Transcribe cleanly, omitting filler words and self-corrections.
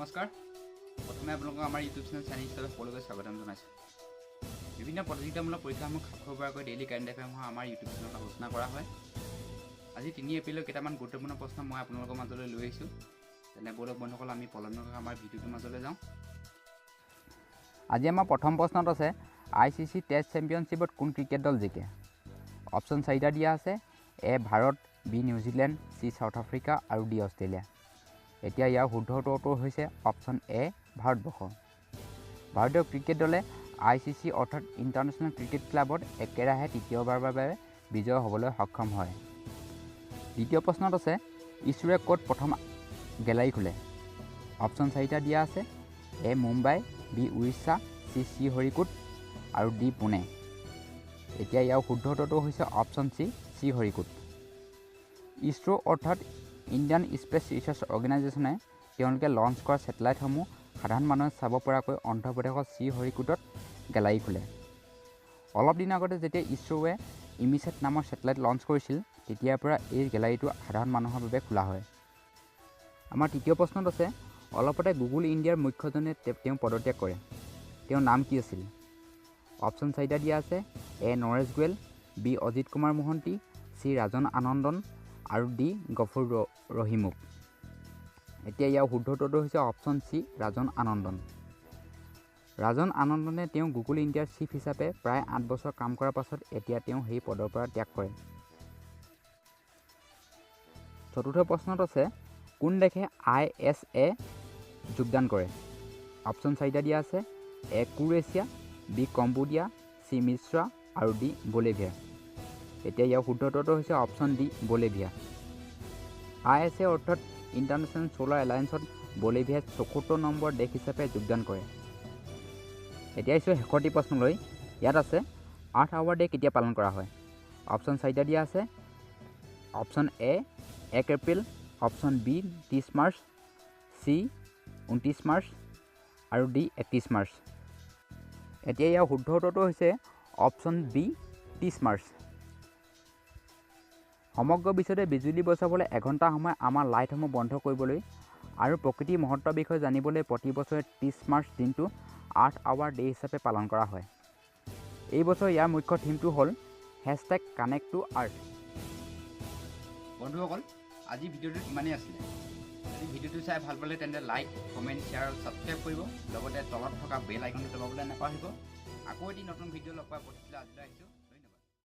নমস্কাৰ প্ৰথমে আপোনালোকক আমাৰ ইউটিউব চেনেল চাইনিজ হিচাপে সকলোকে স্বাগতম জনাইছোঁ বিভিন্ন প্ৰতিযোগিতামূলক পৰীক্ষাসমূহ খাপ খোৱাকৈ ডেইলি কাৰেণ্ট এফেয়াৰসমূহ আমাৰ ইউটিউব চেনেলত আলোচনা কৰা হয় আজি 3 এপ্ৰিলৰ কেইটামান গুৰুত্বপূৰ্ণ প্ৰশ্ন মই আপোনালোকৰ মাজলৈ লৈ আহিছোঁ তেনে বলক বন্ধুসকল আমি পলমকৈ আমাৰ ভিডিঅ'টোৰ মাজলৈ যাওঁ আজি আমাৰ প্ৰথম প্ৰশ্নত আছে ICC টেষ্ট চেম্পিয়নশ্বিপত কোন ক্ৰিকেট দল জিকে অপশ্যন 4টা দিয়া আছে A Bharat B New Zealand C South Africa আৰু ডি অষ্ট্ৰেলিয়া এতিয়া ইয়াৰ শুদ্ধ উত্তৰটো হৈছে অপশ্যন এ ভাৰতবৰ্ষ ভাৰতীয় ক্ৰিকেট দলে ICC অৰ্থাৎ ইণ্টাৰনেশ্যনেল ক্ৰিকেট ক্লাবত একেৰাহে তৃতীয়বাৰৰ বাবে বিজয় হ'বলৈ সক্ষম হয় দ্বিতীয় প্ৰশ্নত আছে ইছৰোৱে ক'ত প্ৰথম গেলাৰী খোলে অপশ্যন 4টা দিয়া আছে এ মুম্বাই বি উৰিষ্যা চি শ্ৰীহৰিকোট আৰু ডি পুনে এতিয়া ইয়াৰ শুদ্ধ উত্তৰটো হৈছে অপশ্যন চি শ্ৰীহৰিকোট ইছৰো অৰ্থাৎ ইণ্ডিয়ান স্পেচ ৰিচাৰ্চ অৰ্গেনাইজেশ্যনে তেওঁলোকে লঞ্চ কৰা ছেটেলাইটসমূহ সাধাৰণ মানুহে চাব পৰাকৈ অন্ধ্ৰপ্ৰদেশৰ শ্ৰীহৰিকোটত গেলাৰী খোলে অলপ দিন আগতে যেতিয়া ইছৰোৱে ইমিছেট নামৰ ছেটেলাইট লঞ্চ কৰিছিল তেতিয়াৰ পৰা এই গেলাৰীটো সাধাৰণ মানুহৰ বাবে খোলা হয় আমাৰ তৃতীয় প্ৰশ্নত আছে অলপতে গুগল ইণ্ডিয়াৰ মুখ্যজনে তেওঁ পদত্যাগ কৰে তেওঁৰ নাম কি আছিল অপশ্যন 4টা দিয়া আছে এ নৰেশ গোৱেল বি অজিত কুমাৰ মোহন্তি চি ৰাজন আনন্দন আৰু ডি গফুৰ ৰহিমুক এতিয়া ইয়াৰ শুদ্ধ উত্তৰটো হৈছে অপশ্যন চি ৰাজন আনন্দনে তেওঁ গুগল ইণ্ডিয়াৰ চিফ হিচাপে প্ৰায় 8 বছৰ কাম কৰাৰ পাছত এতিয়া তেওঁ সেই পদৰ পৰা ত্যাগ কৰে চতুৰ্থ প্ৰশ্নত আছে কোন দেশে ISA যোগদান কৰে অপশ্যন 4টা দিয়া আছে এ ক্ৰোয়েছিয়া বি কম্বোডিয়া চি মিশ্ৰ আৰু ডি বলিভিয়া এতিয়া ইয়াৰ শুদ্ধ উত্তৰটো হৈছে অপশ্যন ডি বলিভিয়া ISA অৰ্থাৎ ইণ্টাৰনেশ্যনেল ছ'লাৰ এলায়েন্সত বলিভিয়াই 74 নম্বৰ দেশ হিচাপে যোগদান কৰে এতিয়া আহিছোঁ শেষৰটি প্ৰশ্নলৈ ইয়াত আছে আৰ্থ আৱাৰ ডে কেতিয়া পালন কৰা হয় অপশ্যন 4টা দিয়া আছে option A 1 April option B 30 March C 29 March আৰু ডি 31 মাৰ্চ এতিয়া ইয়াৰ শুদ্ধ উত্তৰটো হৈছে অপশ্যন বি 30 মাৰ্চ সমগ্ৰ বিশ্বতে বিজুলী বচাবলৈ এঘণ্টা সময় আমাৰ লাইটসমূহ বন্ধ কৰিবলৈ আৰু প্ৰকৃতিৰ মহত্বৰ বিষয়ে জানিবলৈ প্ৰতি বছৰে 30 মাৰ্চ দিনটো আৰ্থ আৱাৰ ডে হিচাপে পালন কৰা হয় এই বছৰ ইয়াৰ মুখ্য থিমটো হ'ল #ConnectToEarth বন্ধুসকল আজি ভিডিঅ'টো ইমানেই আছিলে যদি ভিডিঅ'টো চাই ভাল পালে তেন্তে লাইক কমেণ্ট শ্বেয়াৰ আৰু ছাবস্ক্ৰাইব কৰিব লগতে তলত থকা বেল আইকনটো দবাবলৈ নাপাহৰিব আকৌ এটি নতুন ভিডিঅ' লগ পোৱাৰ প্ৰতিক্ৰিয়া আজিলৈ আহিছোঁ